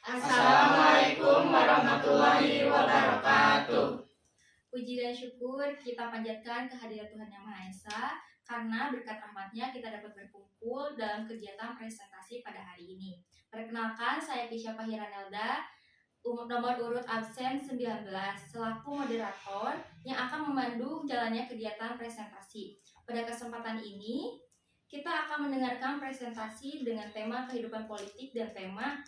Assalamualaikum warahmatullahi wabarakatuh. Puji dan syukur kita panjatkan kehadirat Tuhan Yang Maha Esa, karena berkat rahmat-Nya kita dapat berkumpul dalam kegiatan presentasi pada hari ini. Perkenalkan, saya Kisha Pahiranelda, nomor urut absen 19, selaku moderator yang akan memandu jalannya kegiatan presentasi. Pada kesempatan ini, kita akan mendengarkan presentasi dengan tema kehidupan politik dan tema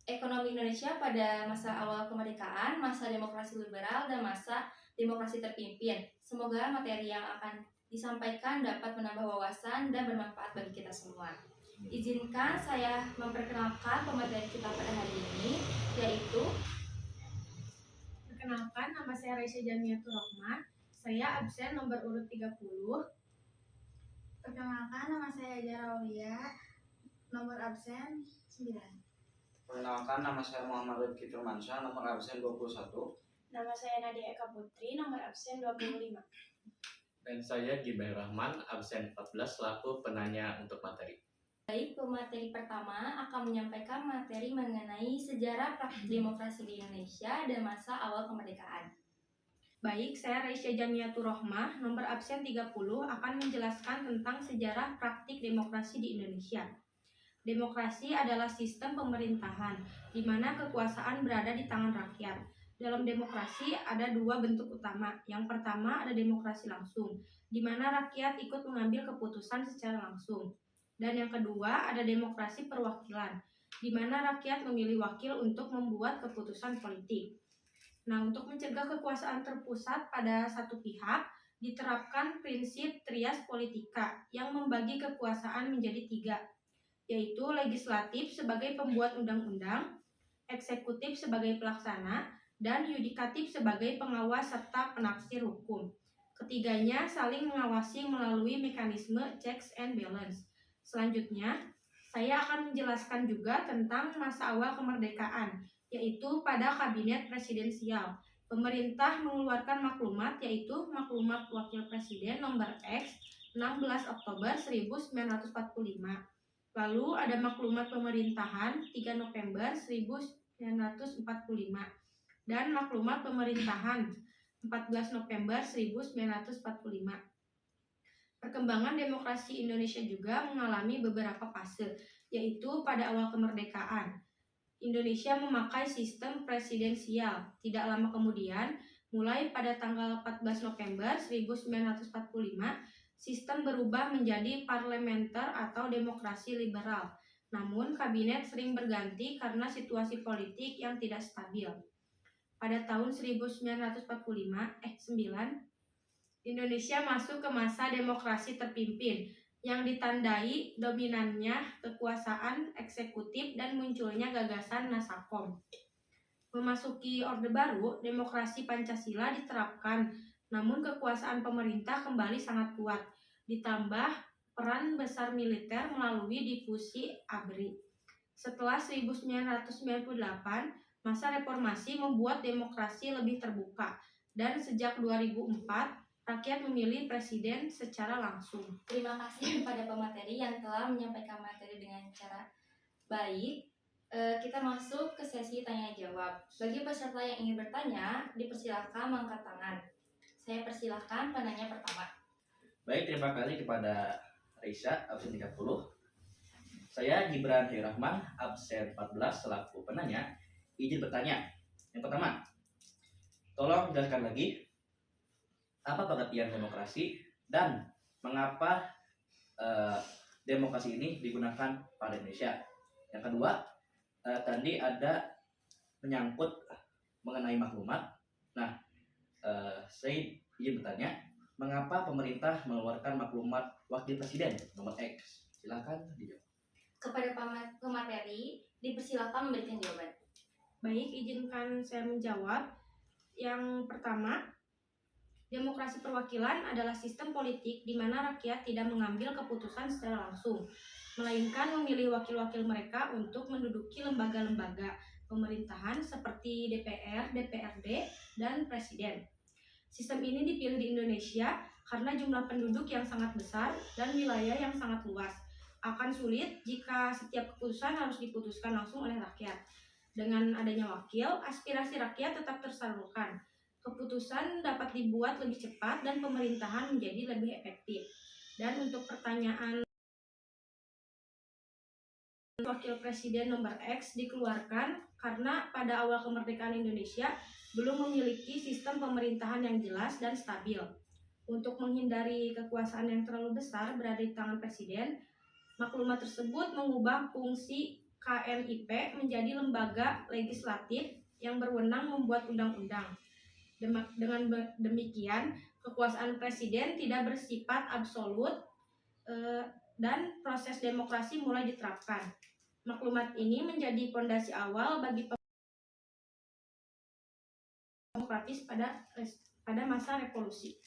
ekonomi Indonesia pada masa awal kemerdekaan, masa demokrasi liberal, dan masa demokrasi terpimpin. Semoga materi yang akan disampaikan dapat menambah wawasan dan bermanfaat bagi kita semua. Izinkan saya memperkenalkan pemateri kita pada hari ini, yaitu Perkenalkan, nama saya Raisya Jamiatur Rahman. Saya absen nomor urut 30. Perkenalkan, nama saya Ajara Aulia, nomor absen 9. Perkenalkan, nama saya Muhammad Rifki Firmansyah, nomor absen 21. Nama saya Nadia Eka Putri, nomor absen 25. Dan saya Gibair Rahman, absen 14 selaku penanya untuk materi. Baik, pemateri pertama akan menyampaikan materi mengenai sejarah praktik demokrasi di Indonesia dan masa awal kemerdekaan. Baik, saya Raisya Jamiatur Rahmah, nomor absen 30, akan menjelaskan tentang sejarah praktik demokrasi di Indonesia. Demokrasi adalah sistem pemerintahan, di mana kekuasaan berada di tangan rakyat. Dalam demokrasi ada dua bentuk utama. Yang pertama ada demokrasi langsung, di mana rakyat ikut mengambil keputusan secara langsung. Dan yang kedua ada demokrasi perwakilan, di mana rakyat memilih wakil untuk membuat keputusan politik. Nah, untuk mencegah kekuasaan terpusat pada satu pihak, diterapkan prinsip trias politika yang membagi kekuasaan menjadi tiga, yaitu legislatif sebagai pembuat undang-undang, eksekutif sebagai pelaksana, dan yudikatif sebagai pengawas serta penaksir hukum. Ketiganya saling mengawasi melalui mekanisme checks and balance. Selanjutnya, saya akan menjelaskan juga tentang masa awal kemerdekaan, yaitu pada kabinet presidensial. Pemerintah mengeluarkan maklumat, yaitu Maklumat Wakil Presiden nomor X 16 Oktober 1945. Lalu ada Maklumat Pemerintahan 3 November 1945 dan Maklumat Pemerintahan 14 November 1945. Perkembangan demokrasi Indonesia juga mengalami beberapa fase, yaitu pada awal kemerdekaan, Indonesia memakai sistem presidensial. Tidak lama kemudian, mulai pada tanggal 14 November 1945, sistem berubah menjadi parlementer atau demokrasi liberal. Namun, kabinet sering berganti karena situasi politik yang tidak stabil. Pada tahun 1945, Indonesia masuk ke masa demokrasi terpimpin yang ditandai dominannya kekuasaan eksekutif dan munculnya gagasan Nasakom. Memasuki Orde Baru, demokrasi Pancasila diterapkan, namun kekuasaan pemerintah kembali sangat kuat, ditambah peran besar militer melalui difusi ABRI. Setelah 1998, masa reformasi membuat demokrasi lebih terbuka, dan sejak 2004, rakyat memilih presiden secara langsung. Terima kasih kepada pemateri yang telah menyampaikan materi dengan cara baik. Kita masuk ke sesi tanya jawab. Bagi peserta yang ingin bertanya, dipersilakan mengangkat tangan. Saya persilahkan penanya pertama. Baik, terima kasih kepada Raisya, absen 30. Saya Gibran Rahman, absen 14 selaku penanya. Izin bertanya. Yang pertama, tolong jelaskan lagi apa pengertian demokrasi dan mengapa demokrasi ini digunakan pada Indonesia. Yang kedua, tadi ada menyangkut mengenai maklumat. Nah, saya ingin bertanya, mengapa pemerintah mengeluarkan maklumat Wakil Presiden nomor X? Silakan dijawab. Kepada pemateri, dipersilakan memberikan jawaban. Baik, izinkan saya menjawab. Yang pertama, demokrasi perwakilan adalah sistem politik di mana rakyat tidak mengambil keputusan secara langsung, melainkan memilih wakil-wakil mereka untuk menduduki lembaga-lembaga pemerintahan seperti DPR, DPRD, dan Presiden. Sistem ini dipilih di Indonesia karena jumlah penduduk yang sangat besar dan wilayah yang sangat luas. Akan sulit jika setiap keputusan harus diputuskan langsung oleh rakyat. Dengan adanya wakil, aspirasi rakyat tetap tersalurkan. Keputusan dapat dibuat lebih cepat dan pemerintahan menjadi lebih efektif. Dan untuk pertanyaan Wakil Presiden nomor X dikeluarkan karena pada awal kemerdekaan Indonesia belum memiliki sistem pemerintahan yang jelas dan stabil. Untuk menghindari kekuasaan yang terlalu besar berada di tangan Presiden, maklumat tersebut mengubah fungsi KNIP menjadi lembaga legislatif yang berwenang membuat undang-undang. Dengan demikian, kekuasaan Presiden tidak bersifat absolut dan proses demokrasi mulai diterapkan. Maklumat ini menjadi fondasi awal bagi demokratis pada masa revolusi.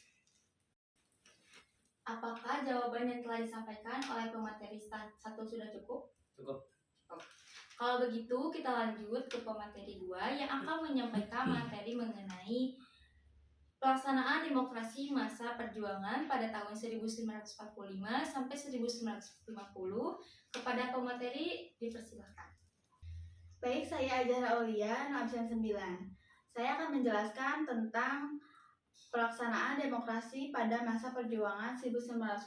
Apakah jawaban yang telah disampaikan oleh pemateri satu sudah cukup? Cukup. Kalau begitu, kita lanjut ke pemateri 2 yang akan menyampaikan materi mengenai pelaksanaan demokrasi masa perjuangan pada tahun 1945 sampai 1950. Kepada pemateri dipersilakan. Baik, saya Ajara Aulia, absen 9. Saya akan menjelaskan tentang pelaksanaan demokrasi pada masa perjuangan 1945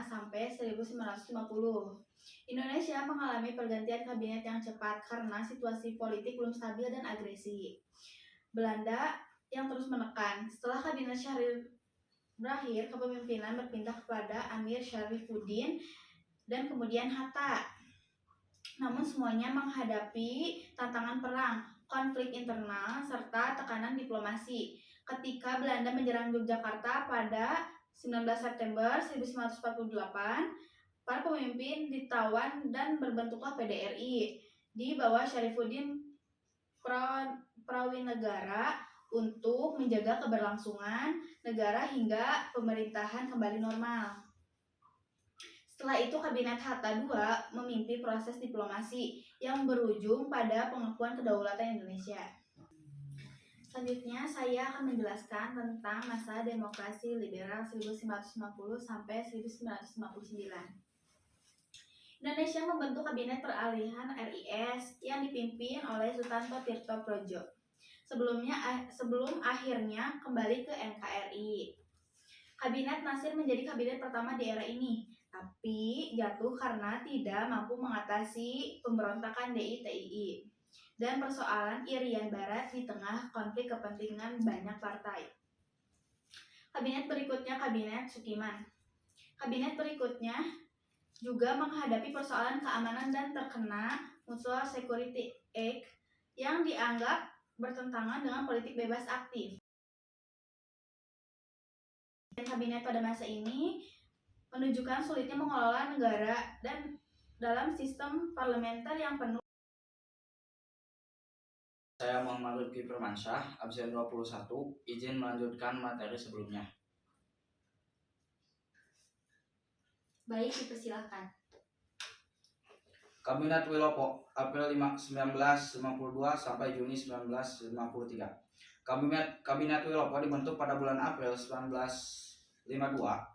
sampai 1950. Indonesia mengalami pergantian kabinet yang cepat karena situasi politik belum stabil dan agresi. Belanda yang terus menekan. Setelah kabinet Syahrir berakhir, kepemimpinan berpindah kepada Amir Syarifuddin dan kemudian Hatta. Namun semuanya menghadapi tantangan perang, konflik internal, serta tekanan diplomasi. Ketika Belanda menyerang Yogyakarta pada 19 September 1948, para pemimpin ditawan dan berbentuklah PDRI di bawah Syarifuddin Prawinegara untuk menjaga keberlangsungan negara hingga pemerintahan kembali normal. Setelah itu Kabinet Hatta II memimpin proses diplomasi yang berujung pada pengakuan kedaulatan Indonesia. Selanjutnya saya akan menjelaskan tentang masa demokrasi liberal 1950 sampai 1959. Indonesia membentuk Kabinet Peralihan RIS yang dipimpin oleh Sutanto Tirto Projo. Sebelum akhirnya kembali ke NKRI. Kabinet Nasir menjadi kabinet pertama di era ini, tapi jatuh karena tidak mampu mengatasi pemberontakan DITII dan persoalan Irian Barat di tengah konflik kepentingan banyak partai. Kabinet berikutnya Kabinet Sukiman. Kabinet berikutnya juga menghadapi persoalan keamanan dan terkena Mutual Security Act yang dianggap bertentangan dengan politik bebas aktif. Kabinet pada masa ini menunjukkan sulitnya mengelola negara dan dalam sistem parlementer yang penuh. Saya Muhammad Rifki Firmansyah, absen 21, izin melanjutkan materi sebelumnya. Baik, dipersilakan. Kabinet Wilopo, April 1952 sampai Juni 1953. Kabinet Wilopo dibentuk pada bulan April 1952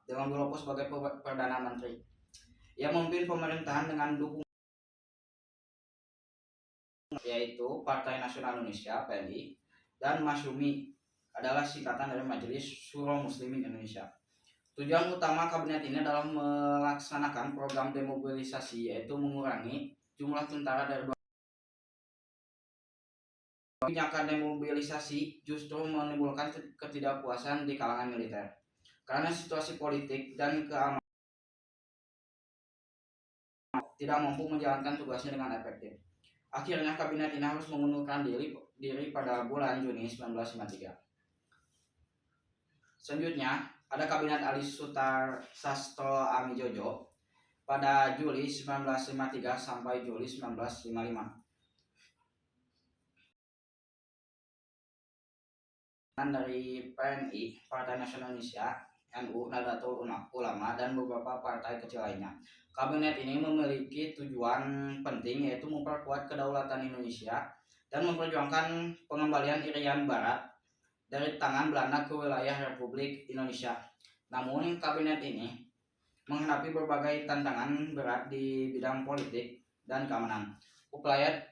dengan Wilopo sebagai Perdana Menteri. Ia memimpin pemerintahan dengan dukungan yaitu Partai Nasional Indonesia (PNI) dan Masyumi adalah singkatan dari Majelis Syuro Muslimin Indonesia. Tujuan utama kabinet ini adalah melaksanakan program demobilisasi, yaitu mengurangi jumlah tentara dari kebijakan demobilisasi justru menimbulkan ketidakpuasan di kalangan militer karena situasi politik dan keamanan tidak mampu menjalankan tugasnya dengan efektif. Akhirnya kabinet ini harus mengundurkan diri pada bulan Juni 1953. Selanjutnya ada Kabinet Ali Sutar Sastro Amijojo pada Juli 1953 sampai Juli 1955. Dari PNI, Partai Nasional Indonesia, NU, Nahdlatul Ulama, dan beberapa partai kecil lainnya. Kabinet ini memiliki tujuan penting, yaitu memperkuat kedaulatan Indonesia dan memperjuangkan pengembalian Irian Barat dari tangan Belanda ke wilayah Republik Indonesia. Namun kabinet ini menghadapi berbagai tantangan berat di bidang politik dan keamanan. Upaya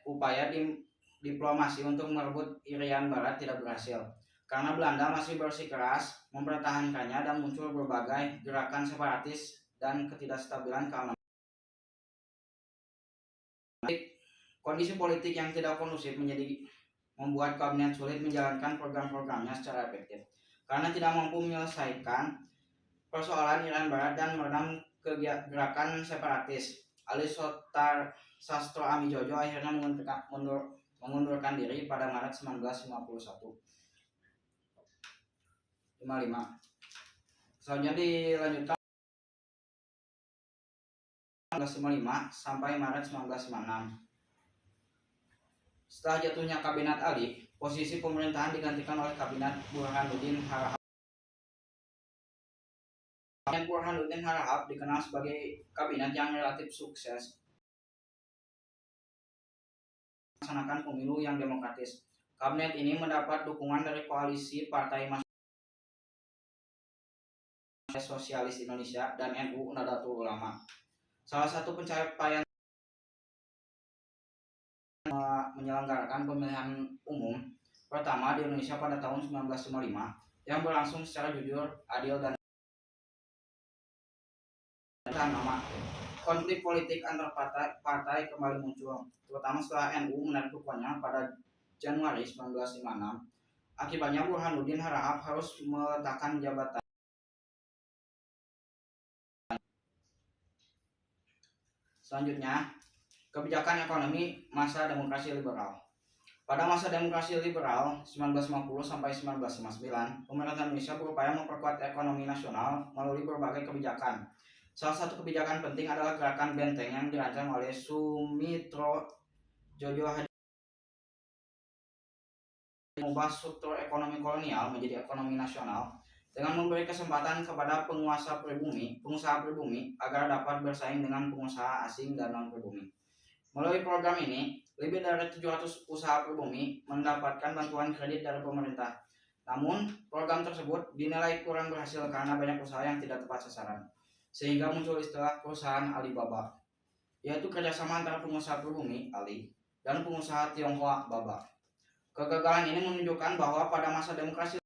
diplomasi untuk merebut Irian Barat tidak berhasil karena Belanda masih bersikeras mempertahankannya dan muncul berbagai gerakan separatis dan ketidakstabilan keamanan. Kondisi politik yang tidak kondusif membuat kabinet sulit menjalankan program-programnya secara efektif karena tidak mampu menyelesaikan persoalan Irian Barat dan meredam gerakan separatis. Ali Sastro Amijojo akhirnya mengundurkan diri pada Maret 1955. Selanjutnya dilanjutkan 1955 sampai Maret 1956. Setelah jatuhnya kabinet Ali, posisi pemerintahan digantikan oleh kabinet Burhanuddin Harahap. Kabinet Burhanuddin Harahap dikenal sebagai kabinet yang relatif sukses melaksanakan pemilu yang demokratis. Kabinet ini mendapat dukungan dari koalisi Partai Sosialis Indonesia dan NU Nahdlatul Ulama. Salah satu pencapaian menyelenggarakan pemilihan umum pertama di Indonesia pada tahun 1955 yang berlangsung secara jujur, adil, dan nama. Konflik politik antar partai kembali muncul, terutama setelah NU menarik dukungannya pada Januari 1956. Akibatnya Burhanuddin Harahap harus meletakkan jabatan. Selanjutnya, kebijakan ekonomi masa demokrasi liberal. Pada masa demokrasi liberal 1950 sampai 1959, pemerintah Indonesia berupaya memperkuat ekonomi nasional melalui berbagai kebijakan. Salah satu kebijakan penting adalah gerakan Benteng yang dirancang oleh Sumitro Jojo Hadi, mengubah struktur ekonomi kolonial menjadi ekonomi nasional dengan memberi kesempatan kepada pengusaha pribumi agar dapat bersaing dengan pengusaha asing dan non-pribumi. Melalui program ini, lebih dari 700 usaha pribumi mendapatkan bantuan kredit dari pemerintah. Namun, program tersebut dinilai kurang berhasil karena banyak usaha yang tidak tepat sasaran. Sehingga muncul istilah perusahaan Alibaba, yaitu kerjasama antara pengusaha pribumi Ali dan pengusaha Tionghoa Baba. Kegagalan ini menunjukkan bahwa pada masa demokrasi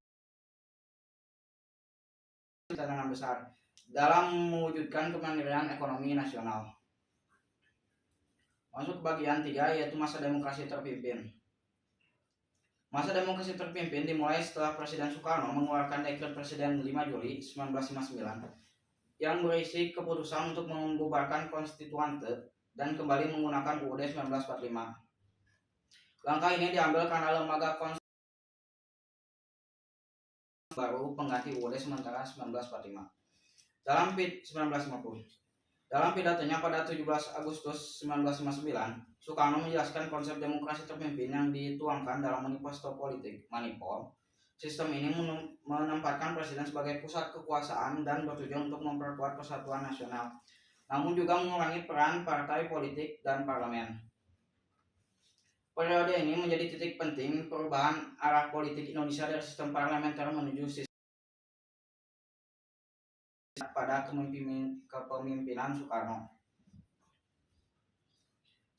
tantangan besar dalam mewujudkan kemandirian ekonomi nasional. Masuk ke bagian 3, yaitu masa demokrasi terpimpin. Masa demokrasi terpimpin dimulai setelah Presiden Soekarno mengeluarkan Dekret Presiden 5 Juli 1959 yang berisi keputusan untuk membubarkan konstituante dan kembali menggunakan UUD 1945. Langkah ini diambil karena lembaga konstitusi baru pengganti UUD sementara 1945. Dalam pidatonya pada 17 Agustus 1959, Soekarno menjelaskan konsep demokrasi terpimpin yang dituangkan dalam Manifesto Politik Manipol. Sistem ini menempatkan presiden sebagai pusat kekuasaan dan bertujuan untuk memperkuat persatuan nasional, namun juga mengurangi peran partai politik dan parlemen. Periode ini menjadi titik penting perubahan arah politik Indonesia dari sistem parlementer menuju sistem pada kepemimpinan Soekarno.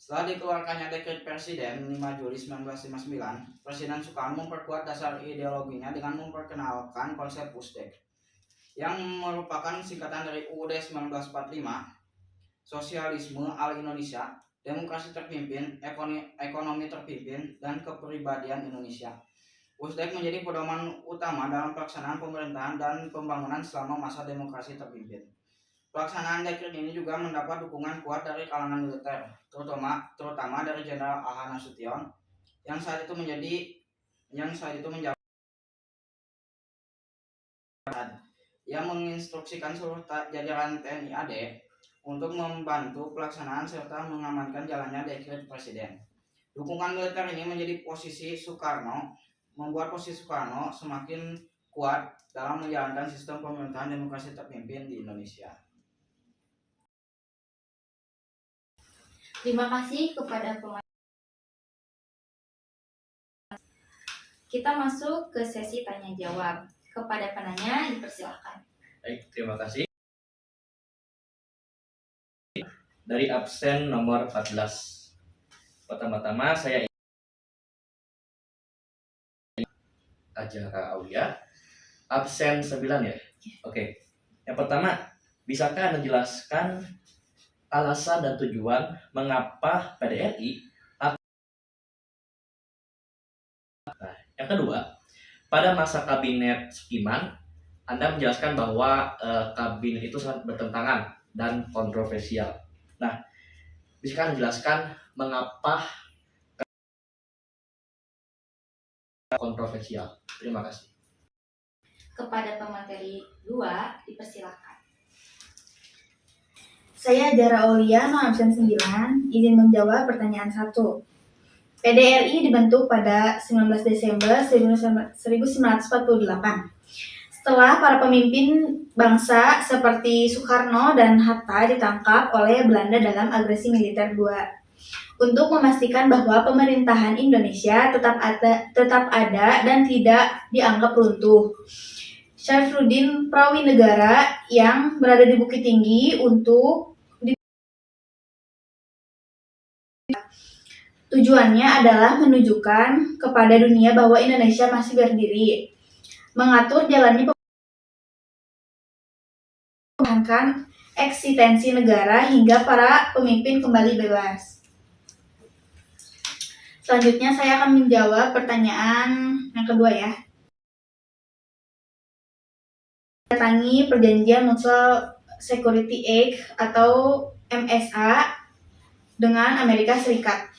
Setelah dikeluarkannya Dekret Presiden 5 Juli 1959, Presiden Soekarno memperkuat dasar ideologinya dengan memperkenalkan konsep Pusdek, yang merupakan singkatan dari UUD 1945, Sosialisme ala Indonesia, Demokrasi Terpimpin, Ekonomi Terpimpin, dan Kepribadian Indonesia. Pusdek menjadi pedoman utama dalam pelaksanaan pemerintahan dan pembangunan selama masa demokrasi terpimpin. Pelaksanaan dekret ini juga mendapat dukungan kuat dari kalangan militer, terutama dari Jenderal A.H. Nasution yang saat itu menjabat yang menginstruksikan seluruh jajaran TNI AD untuk membantu pelaksanaan serta mengamankan jalannya dekret presiden. Dukungan militer ini membuat posisi Soekarno semakin kuat dalam menjalankan sistem pemerintahan demokrasi terpimpin di Indonesia. Terima kasih kepada pemateri. Kita masuk ke sesi tanya jawab. Kepada penanya dipersilakan. Baik, terima kasih. Dari absen nomor 14. Pertama-tama saya Ajara Aulia, absen 9 ya. Oke. Yang pertama, bisakah Anda jelaskan alasan dan tujuan mengapa PDRI? Yang kedua, pada masa kabinet Sukiman, Anda menjelaskan bahwa kabinet itu sangat bertentangan dan kontroversial. Nah, bisakah Anda jelaskan mengapa kontroversial? Terima kasih. Kepada pemateri 2, dipersilakan. Saya Jara Aulia, no absen 9, izin menjawab pertanyaan 1. PDRI dibentuk pada 19 Desember 1948. Setelah para pemimpin bangsa seperti Soekarno dan Hatta ditangkap oleh Belanda dalam agresi militer II. Untuk memastikan bahwa pemerintahan Indonesia tetap ada dan tidak dianggap runtuh, Syafruddin Prawinegara yang berada di Bukit Tinggi tujuannya adalah menunjukkan kepada dunia bahwa Indonesia masih berdiri, mengatur jalannya mempertahankan eksistensi negara hingga para pemimpin kembali bebas. Selanjutnya saya akan menjawab pertanyaan yang kedua ya. Datangi Perjanjian Mutual Security Act atau MSA dengan Amerika Serikat.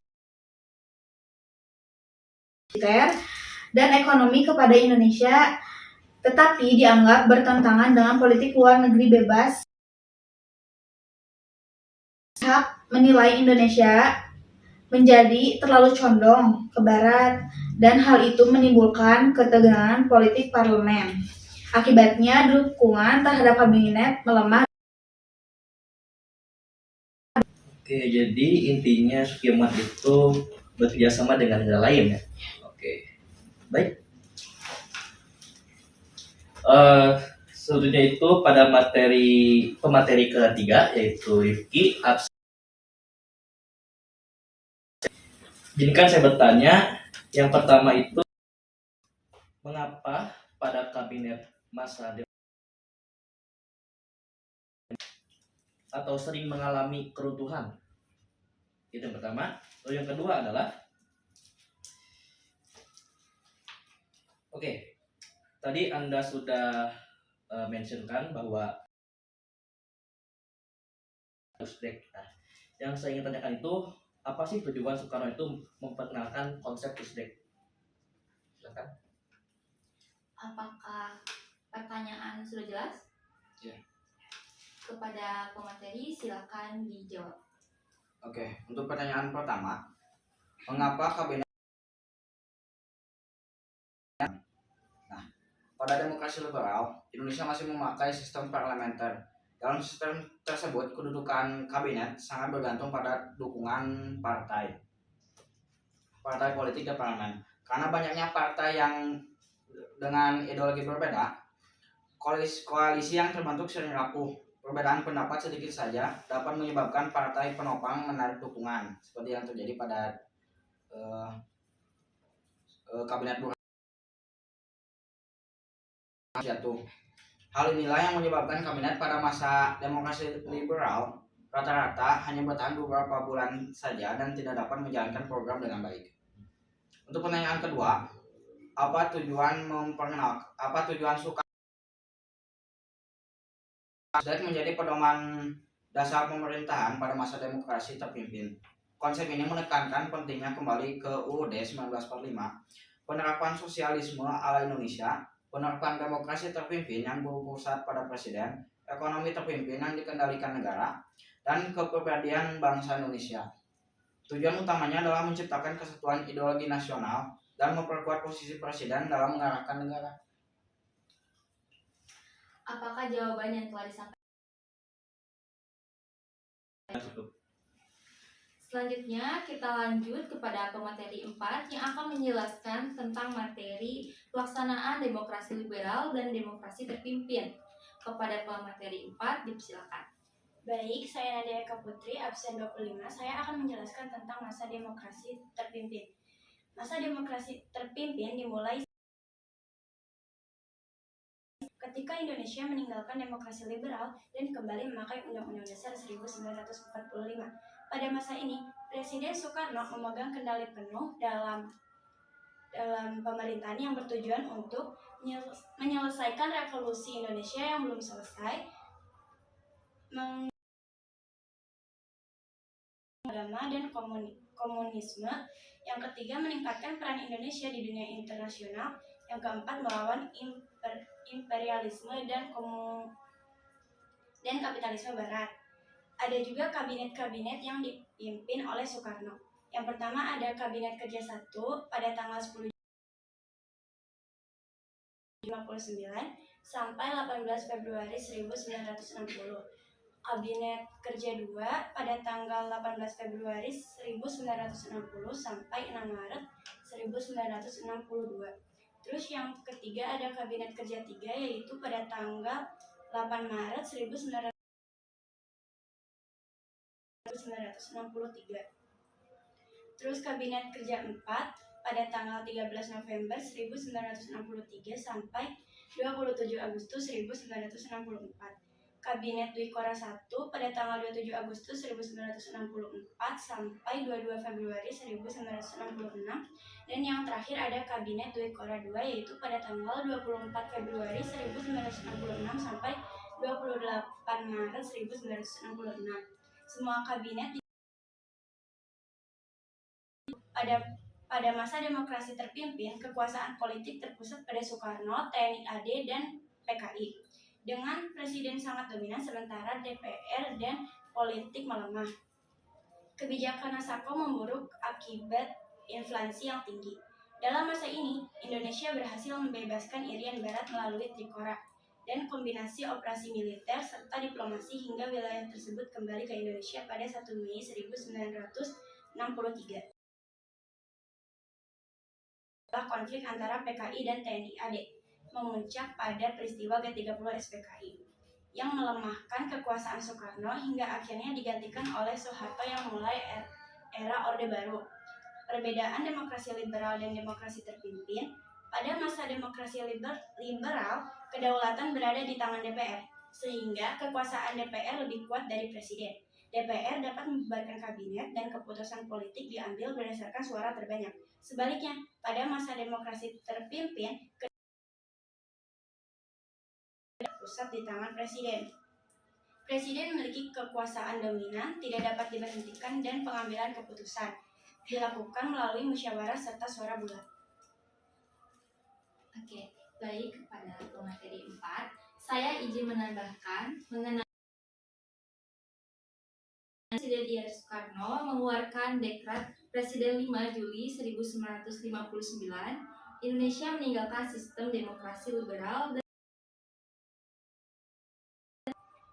Dan ekonomi kepada Indonesia, tetapi dianggap bertentangan dengan politik luar negeri bebas. Hak menilai Indonesia menjadi terlalu condong ke barat dan hal itu menimbulkan ketegangan politik parlemen. Akibatnya dukungan terhadap kabinet melemah. Oke, jadi intinya Sukiman itu bekerjasama dengan negara lain ya. Oke, baik. Selanjutnya itu pada pemateri ketiga yaitu Rifki absen. Izinkan saya bertanya, yang pertama itu mengapa pada kabinet masa atau sering mengalami keruntuhan? Itu yang pertama. Lalu yang kedua adalah tadi Anda sudah mentionkan bahwa Usdek. Nah, yang saya ingin tanyakan itu apa sih tujuan Soekarno itu memperkenalkan konsep Usdek? Silakan. Apakah pertanyaan sudah jelas? Ya. Kepada pemateri silakan dijawab. Oke, untuk pertanyaan pertama, mengapa kabinet? Nah, pada demokrasi liberal, Indonesia masih memakai sistem parlementer. Dalam sistem tersebut, kedudukan kabinet sangat bergantung pada dukungan partai politik di parlemen. Karena banyaknya partai yang dengan ideologi berbeda, koalisi yang terbentuk sering rapuh. Perbedaan pendapat sedikit saja dapat menyebabkan partai penopang menarik dukungan, seperti yang terjadi pada kabinet jatuh. Hal inilah yang menyebabkan kabinet pada masa demokrasi liberal rata-rata hanya bertahan beberapa bulan saja dan tidak dapat menjalankan program dengan baik. Untuk pertanyaan kedua, apa tujuan Soekarno menjadi pedoman dasar pemerintahan pada masa demokrasi terpimpin? Konsep ini menekankan pentingnya kembali ke UUD 1945, penerapan sosialisme ala Indonesia, penerapan demokrasi terpimpin yang berpusat pada presiden, ekonomi terpimpin yang dikendalikan negara, dan kepribadian bangsa Indonesia. Tujuan utamanya adalah menciptakan kesatuan ideologi nasional dan memperkuat posisi presiden dalam mengarahkan negara. Apakah jawaban yang telah disampaikan? Selanjutnya kita lanjut kepada pemateri 4 yang akan menjelaskan tentang materi pelaksanaan demokrasi liberal dan demokrasi terpimpin. Kepada pemateri 4 dipersilakan. Baik, saya Nadia Eka Putri, absen 25. Saya akan menjelaskan tentang masa demokrasi terpimpin. Masa demokrasi terpimpin dimulai Indonesia meninggalkan demokrasi liberal dan kembali memakai Undang-Undang Dasar 1945. Pada masa ini, Presiden Soekarno memegang kendali penuh dalam pemerintahan yang bertujuan untuk menyelesaikan revolusi Indonesia yang belum selesai, agama dan komunisme. Yang ketiga, meningkatkan peran Indonesia di dunia internasional. Yang keempat, melawan imperialisme dan kapitalisme barat. Ada juga kabinet-kabinet yang dipimpin oleh Soekarno. Yang pertama ada Kabinet Kerja 1 pada tanggal 10 1959 sampai 18 Februari 1960. Kabinet Kerja 2 pada tanggal 18 Februari 1960 sampai 6 Maret 1962. Terus yang ketiga ada Kabinet Kerja 3 yaitu pada tanggal 8 Maret 1963. Terus Kabinet Kerja 4 pada tanggal 13 November 1963 sampai 27 Agustus 1964. Kabinet Dwi Kora 1 pada tanggal 27 Agustus 1964 sampai 22 Februari 1966. Dan yang terakhir ada Kabinet Dwi Kora 2 yaitu pada tanggal 24 Februari 1966 sampai 28 Maret 1966. Semua kabinet pada masa demokrasi terpimpin, kekuasaan politik terpusat pada Soekarno, TNI AD, dan PKI. Dengan presiden sangat dominan, sementara DPR dan politik melemah. Kebijakan Nasako memburuk akibat inflasi yang tinggi. Dalam masa ini, Indonesia berhasil membebaskan Irian Barat melalui Trikora dan kombinasi operasi militer serta diplomasi hingga wilayah tersebut kembali ke Indonesia pada 1 Mei 1963. Konflik antara PKI dan TNI AD memuncak pada peristiwa G30 SPKI yang melemahkan kekuasaan Soekarno hingga akhirnya digantikan oleh Soeharto yang mulai era Orde Baru. Perbedaan demokrasi liberal dan demokrasi terpimpin. Pada masa demokrasi liberal, kedaulatan berada di tangan DPR, sehingga kekuasaan DPR lebih kuat dari presiden. DPR dapat membubarkan kabinet dan keputusan politik diambil berdasarkan suara terbanyak. Sebaliknya, pada masa demokrasi terpimpin, pusat di tangan presiden. Presiden memiliki kekuasaan dominan, tidak dapat diberhentikan, dan pengambilan keputusan dilakukan melalui musyawarah serta suara bulat. Oke, baik, kepada pemateri 4, saya izin menambahkan mengenai Presiden Soekarno mengeluarkan Dekret Presiden 5 Juli 1959, Indonesia meninggalkan sistem demokrasi liberal dan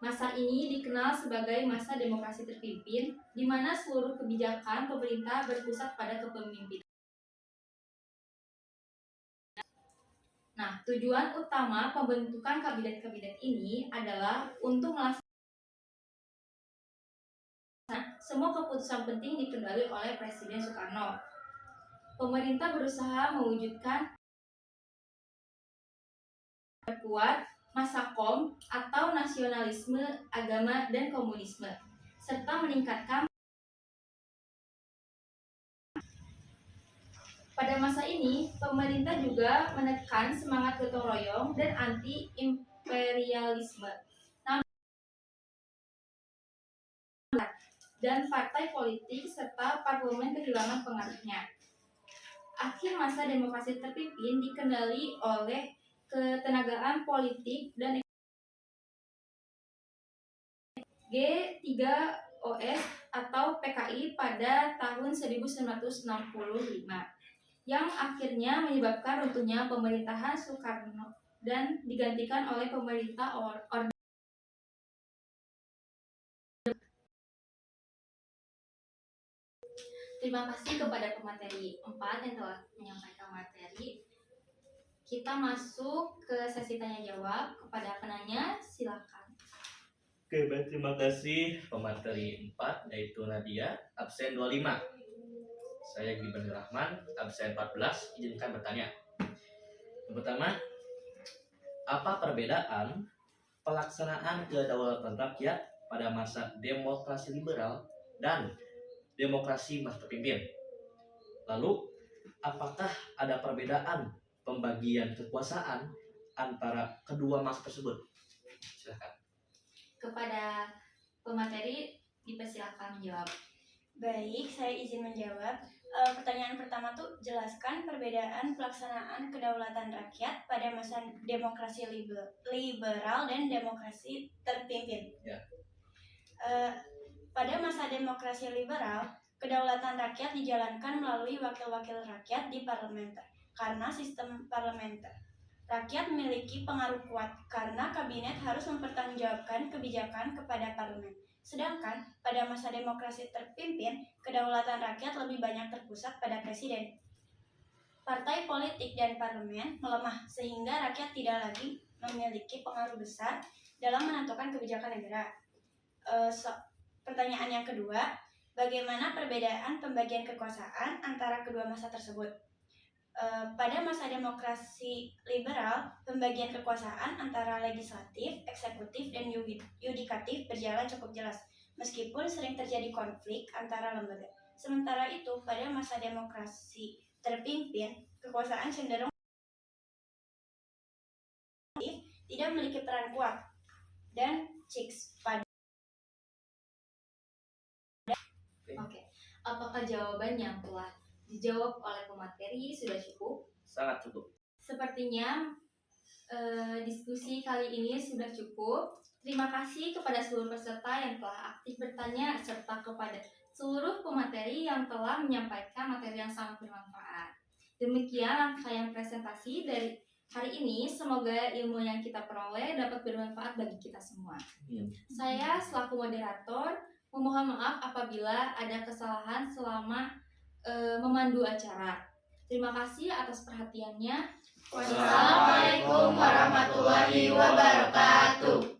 masa ini dikenal sebagai masa demokrasi terpimpin, di mana seluruh kebijakan pemerintah berpusat pada kepemimpinan. Nah, tujuan utama pembentukan kabinet-kabinet ini adalah untuk melaksanakan semua keputusan penting dikendali oleh Presiden Soekarno. Pemerintah berusaha mewujudkan kuat Masakom atau nasionalisme, agama, dan komunisme, serta meningkatkan. Pada masa ini, pemerintah juga menekan semangat gotong royong dan anti-imperialisme. Dan partai politik serta parlemen kehilangan pengaruhnya. Akhir masa demokrasi terpimpin dikendali oleh ketenagaan politik dan G3OS atau PKI pada tahun 1965 yang akhirnya menyebabkan runtuhnya pemerintahan Soekarno dan digantikan oleh pemerintah Orde. Terima kasih kepada pemateri 4 yang telah menyampaikan materi. Kita masuk ke sesi tanya jawab. Kepada penanya, silakan. Oke, baik, terima kasih pemateri 4 yaitu Nadia, absen 25. Saya Gibran Rahman, absen 14, izinkan bertanya. Yang pertama, Apa perbedaan pelaksanaan kedaulatan rakyat pada masa demokrasi liberal dan demokrasi masa terpimpin? Lalu, apakah ada perbedaan pembagian kekuasaan antara kedua masa tersebut? Silakan. Kepada pemateri dipersilakan menjawab. Baik, saya izin menjawab. Pertanyaan pertama tuh, jelaskan perbedaan pelaksanaan kedaulatan rakyat pada masa demokrasi liberal dan demokrasi terpimpin. Ya. Pada masa demokrasi liberal, kedaulatan rakyat dijalankan melalui wakil-wakil rakyat di parlementer. Karena sistem parlementer, rakyat memiliki pengaruh kuat karena kabinet harus mempertanggungjawabkan kebijakan kepada parlemen. Sedangkan pada masa demokrasi terpimpin, kedaulatan rakyat lebih banyak terpusat pada presiden. Partai politik dan parlemen melemah sehingga rakyat tidak lagi memiliki pengaruh besar dalam menentukan kebijakan negara. Pertanyaan yang kedua, bagaimana perbedaan pembagian kekuasaan antara kedua masa tersebut? Pada masa demokrasi liberal, pembagian kekuasaan antara legislatif, eksekutif, dan yudikatif berjalan cukup jelas, meskipun sering terjadi konflik antara lembaga. Sementara itu, pada masa demokrasi terpimpin, kekuasaan cenderung tidak memiliki peran kuat dan checks pada. Oke, apakah jawaban yang telah dijawab oleh pemateri sudah cukup? Sangat cukup. Sepertinya diskusi kali ini sudah cukup. Terima kasih kepada seluruh peserta yang telah aktif bertanya serta kepada seluruh pemateri yang telah menyampaikan materi yang sangat bermanfaat. Demikian rangkaian presentasi dari hari ini. Semoga ilmu yang kita peroleh dapat bermanfaat bagi kita semua. Saya selaku moderator memohon maaf apabila ada kesalahan selama memandu acara. Terima kasih atas perhatiannya. Wassalamualaikum warahmatullahi wabarakatuh.